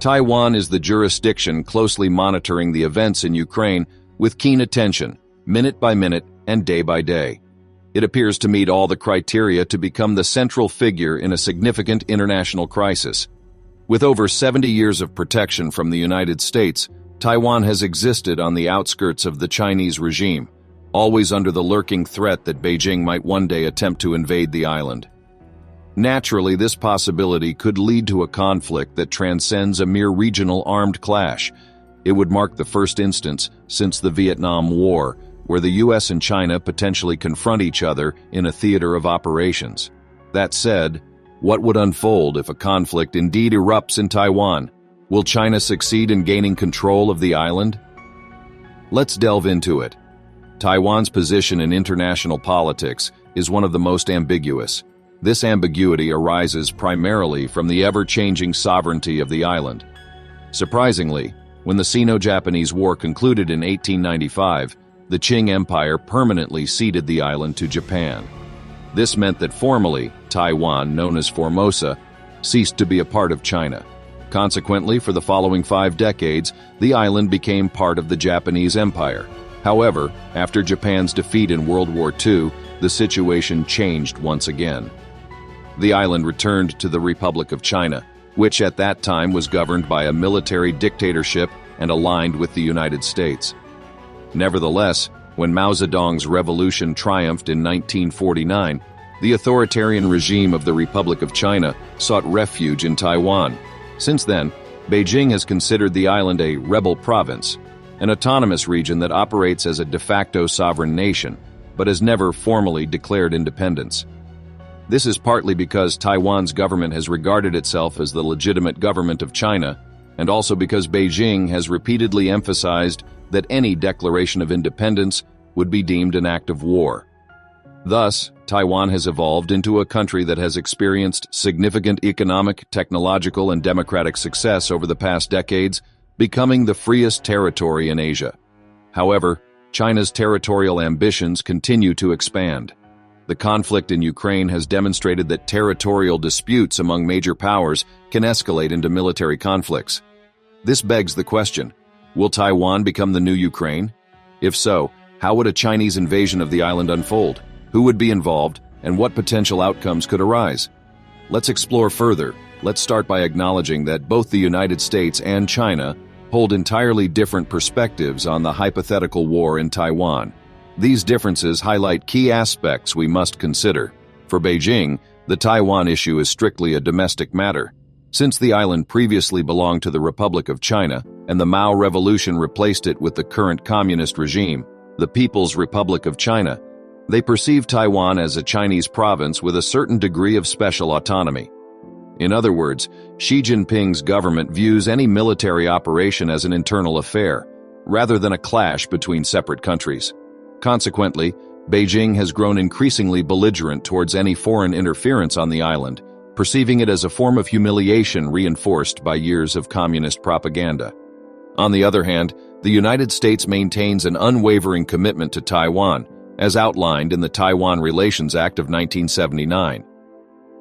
Taiwan is the jurisdiction closely monitoring the events in Ukraine with keen attention, minute by minute and day by day. It appears to meet all the criteria to become the central figure in a significant international crisis. With over 70 years of protection from the United States, Taiwan has existed on the outskirts of the Chinese regime, always under the lurking threat that Beijing might one day attempt to invade the island. Naturally, this possibility could lead to a conflict that transcends a mere regional armed clash. It would mark the first instance since the Vietnam War, where the US and China potentially confront each other in a theater of operations. That said, what would unfold if a conflict indeed erupts in Taiwan? Will China succeed in gaining control of the island? Let's delve into it. Taiwan's position in international politics is one of the most ambiguous. This ambiguity arises primarily from the ever-changing sovereignty of the island. Surprisingly, when the Sino-Japanese War concluded in 1895, the Qing Empire permanently ceded the island to Japan. This meant that formally, Taiwan, known as Formosa, ceased to be a part of China. Consequently, for the following 5 decades, the island became part of the Japanese Empire. However, after Japan's defeat in World War II, the situation changed once again. The island returned to the Republic of China, which at that time was governed by a military dictatorship and aligned with the United States. Nevertheless, when Mao Zedong's revolution triumphed in 1949, the authoritarian regime of the Republic of China sought refuge in Taiwan. Since then, Beijing has considered the island a rebel province, an autonomous region that operates as a de facto sovereign nation, but has never formally declared independence. This is partly because Taiwan's government has regarded itself as the legitimate government of China, and also because Beijing has repeatedly emphasized that any declaration of independence would be deemed an act of war. Thus, Taiwan has evolved into a country that has experienced significant economic, technological, and democratic success over the past decades, becoming the freest territory in Asia. However, China's territorial ambitions continue to expand. The conflict in Ukraine has demonstrated that territorial disputes among major powers can escalate into military conflicts. This begs the question, will Taiwan become the new Ukraine? If so, how would a Chinese invasion of the island unfold? Who would be involved, and what potential outcomes could arise? Let's explore further. Let's start by acknowledging that both the United States and China hold entirely different perspectives on the hypothetical war in Taiwan. These differences highlight key aspects we must consider. For Beijing, the Taiwan issue is strictly a domestic matter. Since the island previously belonged to the Republic of China and the Mao Revolution replaced it with the current communist regime, the People's Republic of China, they perceive Taiwan as a Chinese province with a certain degree of special autonomy. In other words, Xi Jinping's government views any military operation as an internal affair, rather than a clash between separate countries. Consequently, Beijing has grown increasingly belligerent towards any foreign interference on the island, perceiving it as a form of humiliation reinforced by years of communist propaganda. On the other hand, the United States maintains an unwavering commitment to Taiwan, as outlined in the Taiwan Relations Act of 1979.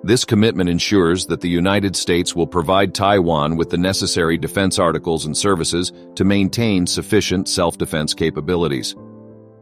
This commitment ensures that the United States will provide Taiwan with the necessary defense articles and services to maintain sufficient self-defense capabilities.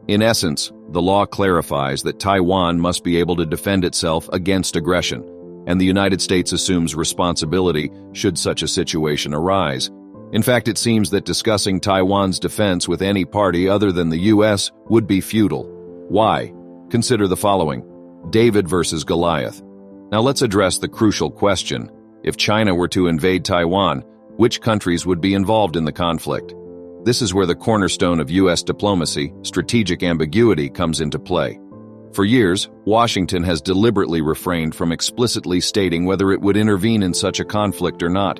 In essence, the law clarifies that Taiwan must be able to defend itself against aggression, and the United States assumes responsibility should such a situation arise. In fact, it seems that discussing Taiwan's defense with any party other than the US would be futile. Why? Consider the following: David versus Goliath. Now let's address the crucial question. If China were to invade Taiwan, which countries would be involved in the conflict? This is where the cornerstone of U.S. diplomacy, strategic ambiguity, comes into play. For years, Washington has deliberately refrained from explicitly stating whether it would intervene in such a conflict or not.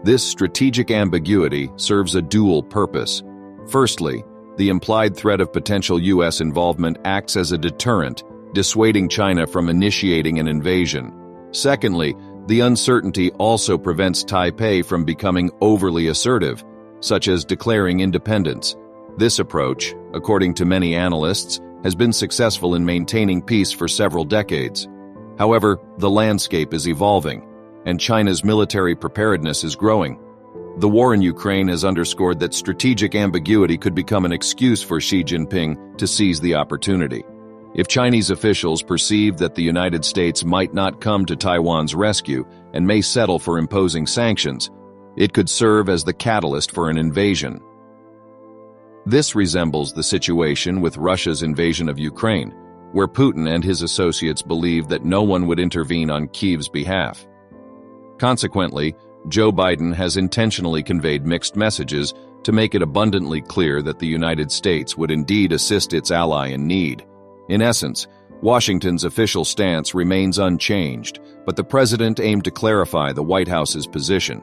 This strategic ambiguity serves a dual purpose. Firstly, the implied threat of potential U.S. involvement acts as a deterrent, dissuading China from initiating an invasion. Secondly, the uncertainty also prevents Taipei from becoming overly assertive, such as declaring independence. This approach, according to many analysts, has been successful in maintaining peace for several decades. However, the landscape is evolving, and China's military preparedness is growing. The war in Ukraine has underscored that strategic ambiguity could become an excuse for Xi Jinping to seize the opportunity. If Chinese officials perceive that the United States might not come to Taiwan's rescue and may settle for imposing sanctions, it could serve as the catalyst for an invasion. This resembles the situation with Russia's invasion of Ukraine, where Putin and his associates believed that no one would intervene on Kyiv's behalf. Consequently, Joe Biden has intentionally conveyed mixed messages to make it abundantly clear that the United States would indeed assist its ally in need. In essence, Washington's official stance remains unchanged, but the president aimed to clarify the White House's position.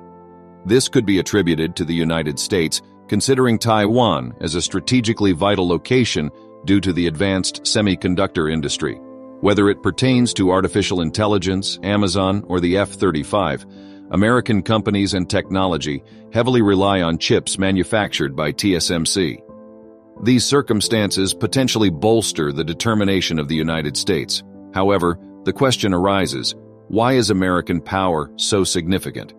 This could be attributed to the United States considering Taiwan as a strategically vital location due to the advanced semiconductor industry. Whether it pertains to artificial intelligence, Amazon, or the F-35, American companies and technology heavily rely on chips manufactured by TSMC. These circumstances potentially bolster the determination of the United States. However, the question arises, why is American power so significant?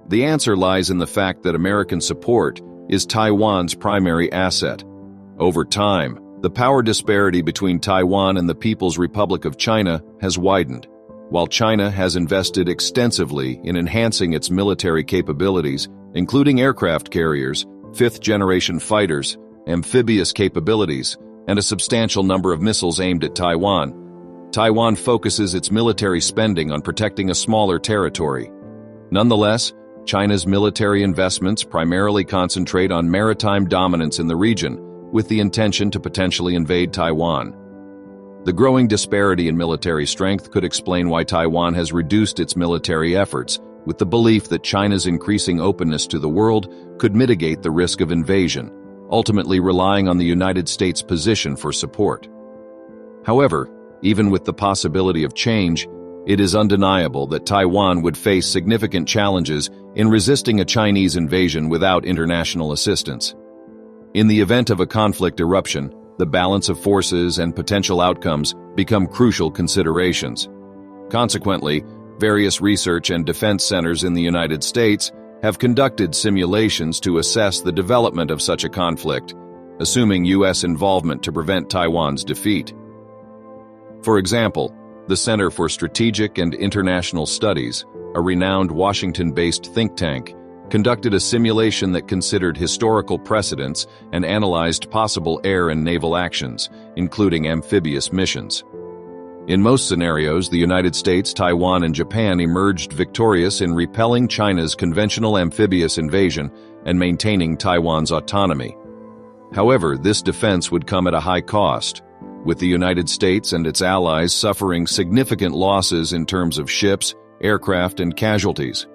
The answer lies in the fact that American support is Taiwan's primary asset. Over time, the power disparity between Taiwan and the People's Republic of China has widened. While China has invested extensively in enhancing its military capabilities, including aircraft carriers, fifth-generation fighters, amphibious capabilities, and a substantial number of missiles aimed at Taiwan, Taiwan focuses its military spending on protecting a smaller territory. Nonetheless, China's military investments primarily concentrate on maritime dominance in the region, with the intention to potentially invade Taiwan. The growing disparity in military strength could explain why Taiwan has reduced its military efforts, with the belief that China's increasing openness to the world could mitigate the risk of invasion, ultimately relying on the United States' position for support. However, even with the possibility of change, it is undeniable that Taiwan would face significant challenges in resisting a Chinese invasion without international assistance. In the event of a conflict eruption, the balance of forces and potential outcomes become crucial considerations. Consequently, various research and defense centers in the United States have conducted simulations to assess the development of such a conflict, assuming U.S. involvement to prevent Taiwan's defeat. For example, the Center for Strategic and International Studies, a renowned Washington-based think tank, conducted a simulation that considered historical precedents and analyzed possible air and naval actions, including amphibious missions. In most scenarios, the United States, Taiwan, and Japan emerged victorious in repelling China's conventional amphibious invasion and maintaining Taiwan's autonomy. However, this defense would come at a high cost, with the United States and its allies suffering significant losses in terms of ships, aircraft, and casualties.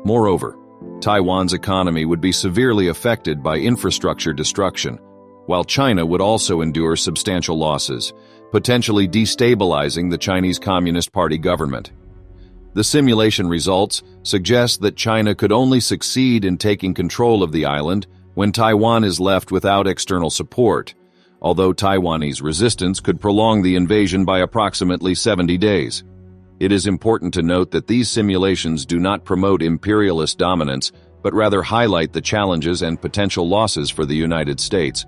Moreover, Taiwan's economy would be severely affected by infrastructure destruction, while China would also endure substantial losses, potentially destabilizing the Chinese Communist Party government. The simulation results suggest that China could only succeed in taking control of the island when Taiwan is left without external support, although Taiwanese resistance could prolong the invasion by approximately 70 days. It is important to note that these simulations do not promote imperialist dominance, but rather highlight the challenges and potential losses for the United States.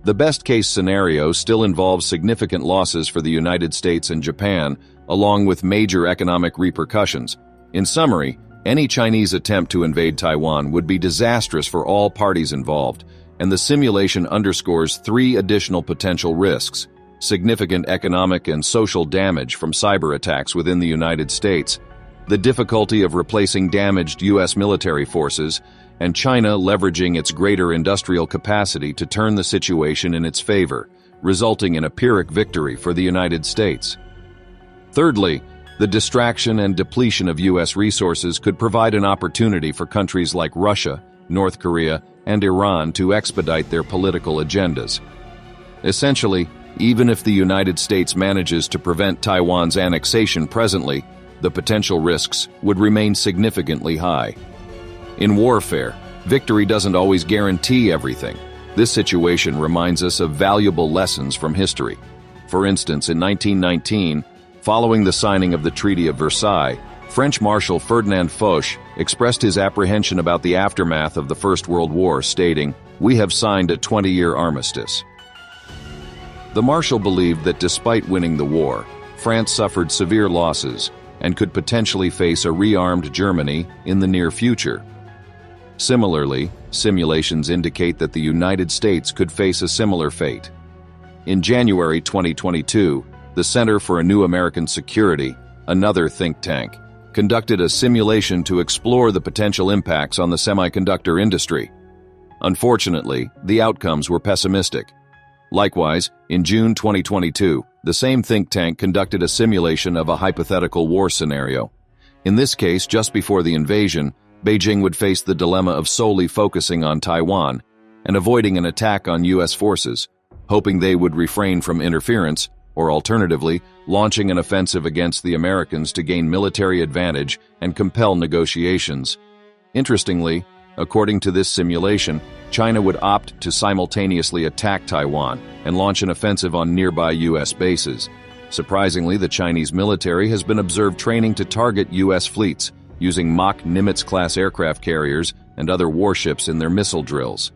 The best-case scenario still involves significant losses for the United States and Japan, along with major economic repercussions. In summary, any Chinese attempt to invade Taiwan would be disastrous for all parties involved, and the simulation underscores three additional potential risks: significant economic and social damage from cyber attacks within the United States, the difficulty of replacing damaged U.S. military forces, and China leveraging its greater industrial capacity to turn the situation in its favor, resulting in a Pyrrhic victory for the United States. Thirdly, the distraction and depletion of U.S. resources could provide an opportunity for countries like Russia, North Korea, and Iran to expedite their political agendas. Essentially, even if the United States manages to prevent Taiwan's annexation presently, the potential risks would remain significantly high. In warfare, victory doesn't always guarantee everything. This situation reminds us of valuable lessons from history. For instance, in 1919, following the signing of the Treaty of Versailles, French Marshal Ferdinand Foch expressed his apprehension about the aftermath of the First World War, stating, "We have signed a 20-year armistice." The Marshal believed that despite winning the war, France suffered severe losses and could potentially face a rearmed Germany in the near future. Similarly, simulations indicate that the United States could face a similar fate. In January 2022, the Center for a New American Security, another think tank, conducted a simulation to explore the potential impacts on the semiconductor industry. Unfortunately, the outcomes were pessimistic. Likewise, in June 2022, the same think tank conducted a simulation of a hypothetical war scenario. In this case, just before the invasion, Beijing would face the dilemma of solely focusing on Taiwan and avoiding an attack on U.S. forces, hoping they would refrain from interference, or alternatively, launching an offensive against the Americans to gain military advantage and compel negotiations. Interestingly, according to this simulation, China would opt to simultaneously attack Taiwan and launch an offensive on nearby U.S. bases. Surprisingly, the Chinese military has been observed training to target U.S. fleets, using mock Nimitz-class aircraft carriers and other warships in their missile drills.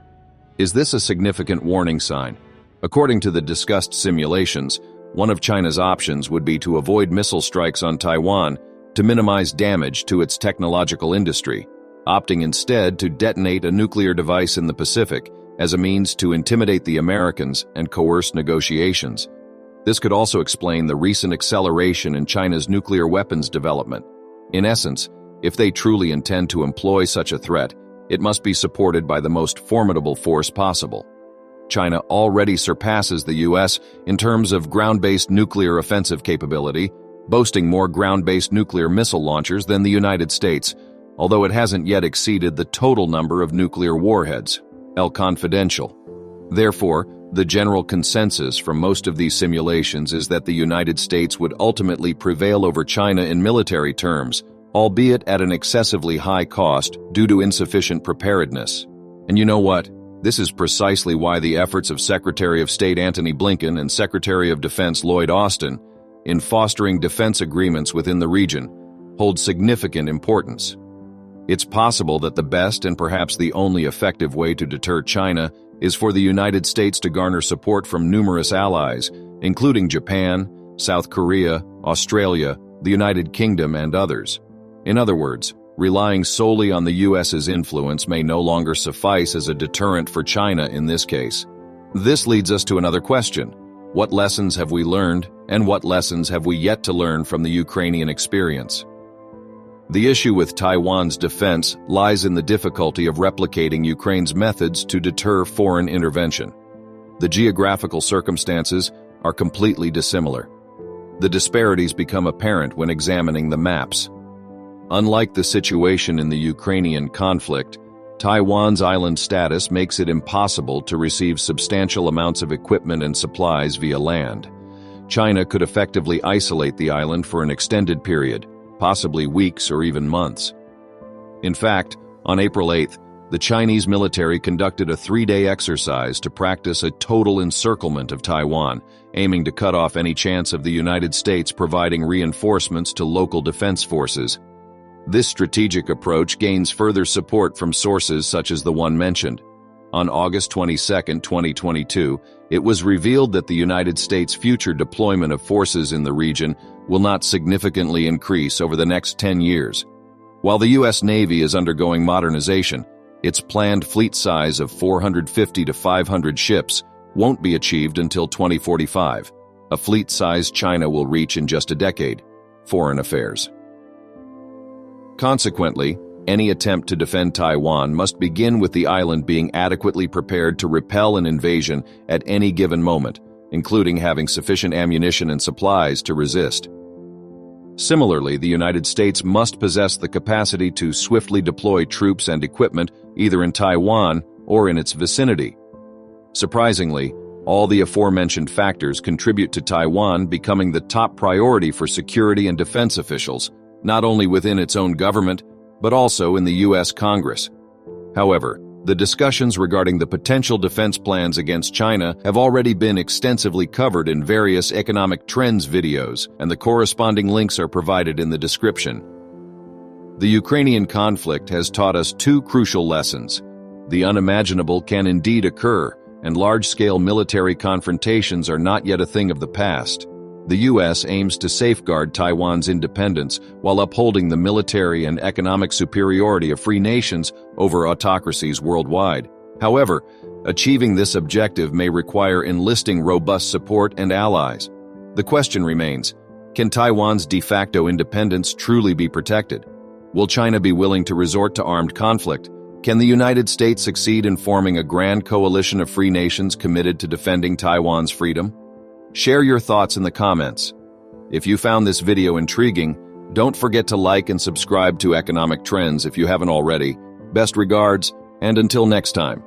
Is this a significant warning sign? According to the discussed simulations, one of China's options would be to avoid missile strikes on Taiwan to minimize damage to its technological industry, opting instead to detonate a nuclear device in the Pacific as a means to intimidate the Americans and coerce negotiations. This could also explain the recent acceleration in China's nuclear weapons development. In essence, if they truly intend to employ such a threat, it must be supported by the most formidable force possible. China already surpasses the U.S. in terms of ground-based nuclear offensive capability, boasting more ground-based nuclear missile launchers than the United States, although it hasn't yet exceeded the total number of nuclear warheads, El Confidential. Therefore, the general consensus from most of these simulations is that the United States would ultimately prevail over China in military terms, albeit at an excessively high cost due to insufficient preparedness. And you know what? This is precisely why the efforts of Secretary of State Antony Blinken and Secretary of Defense Lloyd Austin in fostering defense agreements within the region hold significant importance. It's possible that the best and perhaps the only effective way to deter China is for the United States to garner support from numerous allies, including Japan, South Korea, Australia, the United Kingdom, and others. In other words, relying solely on the U.S.'s influence may no longer suffice as a deterrent for China in this case. This leads us to another question. What lessons have we learned, and what lessons have we yet to learn from the Ukrainian experience? The issue with Taiwan's defense lies in the difficulty of replicating Ukraine's methods to deter foreign intervention. The geographical circumstances are completely dissimilar. The disparities become apparent when examining the maps. Unlike the situation in the Ukrainian conflict, Taiwan's island status makes it impossible to receive substantial amounts of equipment and supplies via land. China could effectively isolate the island for an extended period, possibly weeks or even months. In fact, on April 8th, the Chinese military conducted a 3-day exercise to practice a total encirclement of Taiwan, aiming to cut off any chance of the United States providing reinforcements to local defense forces. This strategic approach gains further support from sources such as the one mentioned. On August 22, 2022, it was revealed that the United States' future deployment of forces in the region will not significantly increase over the next 10 years. While the U.S. Navy is undergoing modernization, its planned fleet size of 450 to 500 ships won't be achieved until 2045, a fleet size China will reach in just a decade. Foreign Affairs. Consequently, any attempt to defend Taiwan must begin with the island being adequately prepared to repel an invasion at any given moment, including having sufficient ammunition and supplies to resist. Similarly, the United States must possess the capacity to swiftly deploy troops and equipment either in Taiwan or in its vicinity. Surprisingly, all the aforementioned factors contribute to Taiwan becoming the top priority for security and defense officials, not only within its own government, but also in the U.S. Congress. However, the discussions regarding the potential defense plans against China have already been extensively covered in various economic trends videos, and the corresponding links are provided in the description. The Ukrainian conflict has taught us two crucial lessons. The unimaginable can indeed occur, and large-scale military confrontations are not yet a thing of the past. The U.S. aims to safeguard Taiwan's independence while upholding the military and economic superiority of free nations over autocracies worldwide. However, achieving this objective may require enlisting robust support and allies. The question remains, can Taiwan's de facto independence truly be protected? Will China be willing to resort to armed conflict? Can the United States succeed in forming a grand coalition of free nations committed to defending Taiwan's freedom? Share your thoughts in the comments. If you found this video intriguing, don't forget to like and subscribe to Economic Trends if you haven't already. Best regards, and until next time.